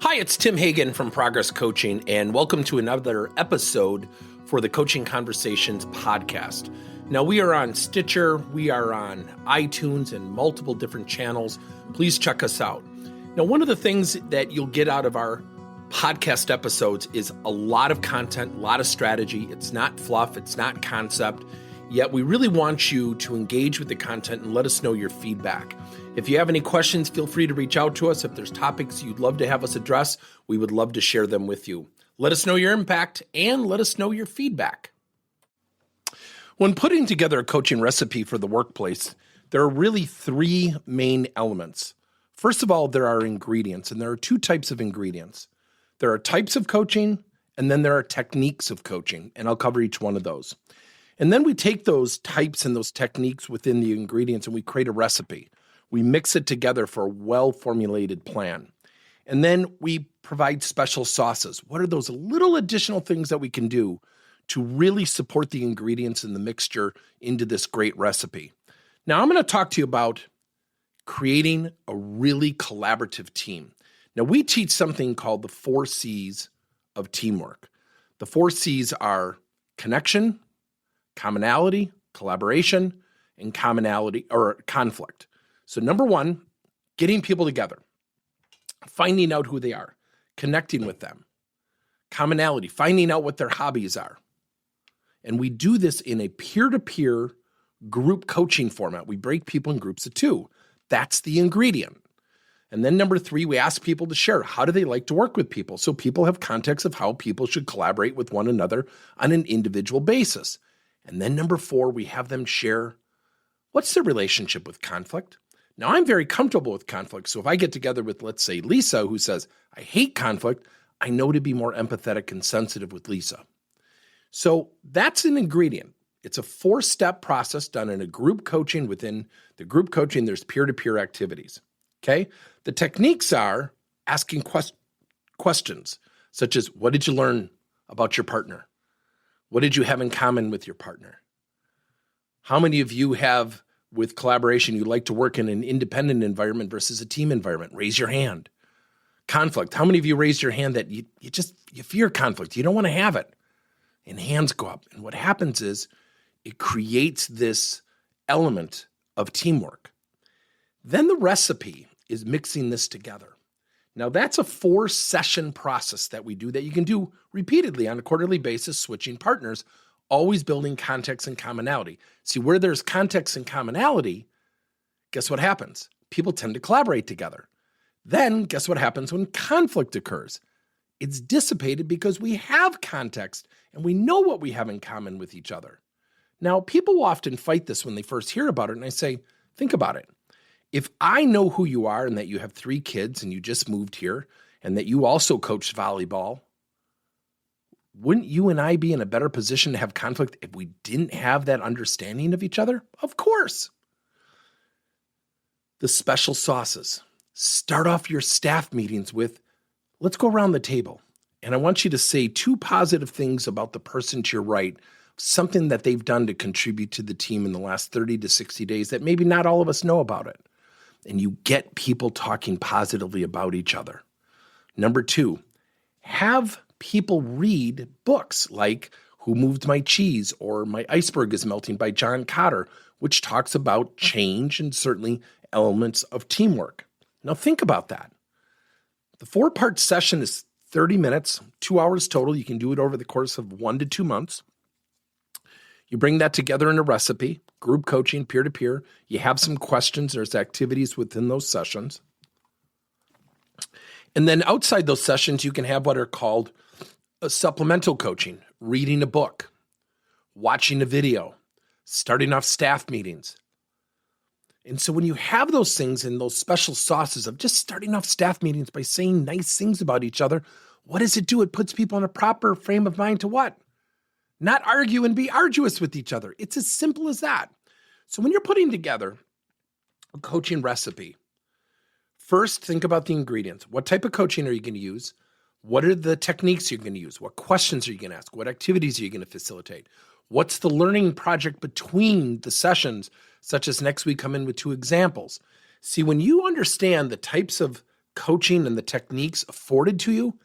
Hi, it's Tim Hagen from Progress Coaching, and welcome to another episode for the Coaching Conversations podcast. Now, we are on Stitcher, we are on iTunes, and multiple different channels. Please check us out. Now, one of the things that you'll get out of our podcast episodes is a lot of content, a lot of strategy. It's not fluff, it's not concept, yet we really want you to engage with the content and let us know your feedback. If you have any questions, feel free to reach out to us. If there's topics you'd love to have us address, we would love to share them with you. Let us know your impact and let us know your feedback. When putting together a coaching recipe for the workplace, there are really three main elements. First of all, there are ingredients, and there are two types of ingredients. There are types of coaching, and then there are techniques of coaching, and I'll cover each one of those. And then we take those types and those techniques within the ingredients and we create a recipe. We mix it together for a well-formulated plan. And then we provide special sauces. What are those little additional things that we can do to really support the ingredients and the mixture into this great recipe? Now, I'm going to talk to you about creating a really collaborative team. Now, we teach something called the 4 C's of teamwork. The 4 C's are connection, commonality, collaboration, and commonality or conflict. So number one, getting people together, finding out who they are, connecting with them, commonality, finding out what their hobbies are. And we do this in a peer-to-peer group coaching format. We break people in groups of 2. That's the ingredient. And then number 3, we ask people to share. How do they like to work with people? So people have context of how people should collaborate with one another on an individual basis. And then number 4, we have them share what's their relationship with conflict. Now, I'm very comfortable with conflict. So if I get together with, let's say, Lisa, who says, I hate conflict, I know to be more empathetic and sensitive with Lisa. So that's an ingredient. It's a 4-step process done in a group coaching. Within the group coaching, there's peer-to-peer activities. Okay? The techniques are asking questions, such as, what did you learn about your partner? What did you have in common with your partner? How many of you have, with collaboration, you like to work in an independent environment versus a team environment? Raise your hand. Conflict. How many of you raised your hand that you fear conflict? You don't want to have it. And hands go up. And what happens is it creates this element of teamwork. Then the recipe is mixing this together. Now, that's a 4-session process that we do that you can do repeatedly on a quarterly basis, switching partners, always building context and commonality. See, where there's context and commonality, guess what happens? People tend to collaborate together. Then, guess what happens when conflict occurs? It's dissipated because we have context and we know what we have in common with each other. Now, people often fight this when they first hear about it, and I say, think about it. If I know who you are and that you have 3 kids and you just moved here and that you also coach volleyball, wouldn't you and I be in a better position to have conflict if we didn't have that understanding of each other? Of course. The special sauces. Start off your staff meetings with, let's go around the table. And I want you to say 2 positive things about the person to your right, something that they've done to contribute to the team in the last 30 to 60 days that maybe not all of us know about it. And you get people talking positively about each other. Number 2, have people read books like Who Moved My Cheese or My Iceberg is Melting by John Kotter, which talks about change and certainly elements of teamwork. Now think about that. The 4-part session is 30 minutes, 2 hours total. You can do it over the course of 1 to 2 months. You bring that together in a recipe, group coaching, peer-to-peer. You have some questions. There's activities within those sessions. And then outside those sessions, you can have what are called a supplemental coaching, reading a book, watching a video, starting off staff meetings. And so when you have those things and those special sauces of just starting off staff meetings by saying nice things about each other, what does it do? It puts people in a proper frame of mind to what? Not argue and be arduous with each other. It's as simple as that. So when you're putting together a coaching recipe, first think about the ingredients. What type of coaching are you going to use? What are the techniques you're going to use? What questions are you going to ask? What activities are you going to facilitate? What's the learning project between the sessions, such as next week come in with 2 examples? See, when you understand the types of coaching and the techniques afforded to you,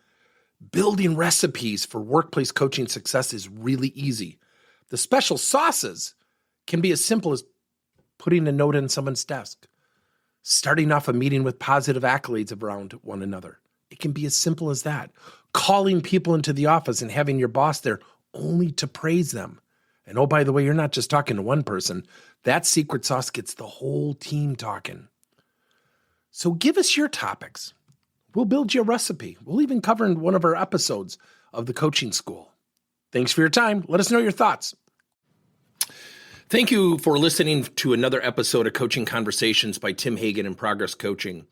building recipes for workplace coaching success is really easy. The special sauces can be as simple as putting a note in someone's desk, starting off a meeting with positive accolades around one another. It can be as simple as that. Calling people into the office and having your boss there only to praise them. And oh, by the way, you're not just talking to one person. That secret sauce gets the whole team talking. So give us your topics. We'll build you a recipe. We'll even cover in one of our episodes of the coaching school. Thanks for your time. Let us know your thoughts. Thank you for listening to another episode of Coaching Conversations by Tim Hagen and Progress Coaching.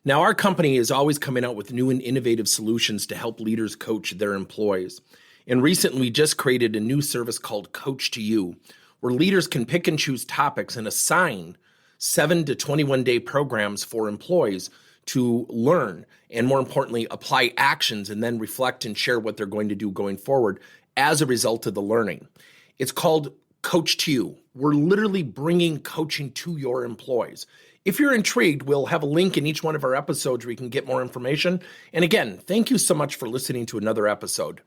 Now, our company is always coming out with new and innovative solutions to help leaders coach their employees. And recently, we just created a new service called Coach to You, where leaders can pick and choose topics and assign 7 to 21-day programs for employees to learn and, more importantly, apply actions and then reflect and share what they're going to do going forward as a result of the learning. It's called Coach to You. We're literally bringing coaching to your employees. If you're intrigued, we'll have a link in each one of our episodes where you can get more information. And again, thank you so much for listening to another episode.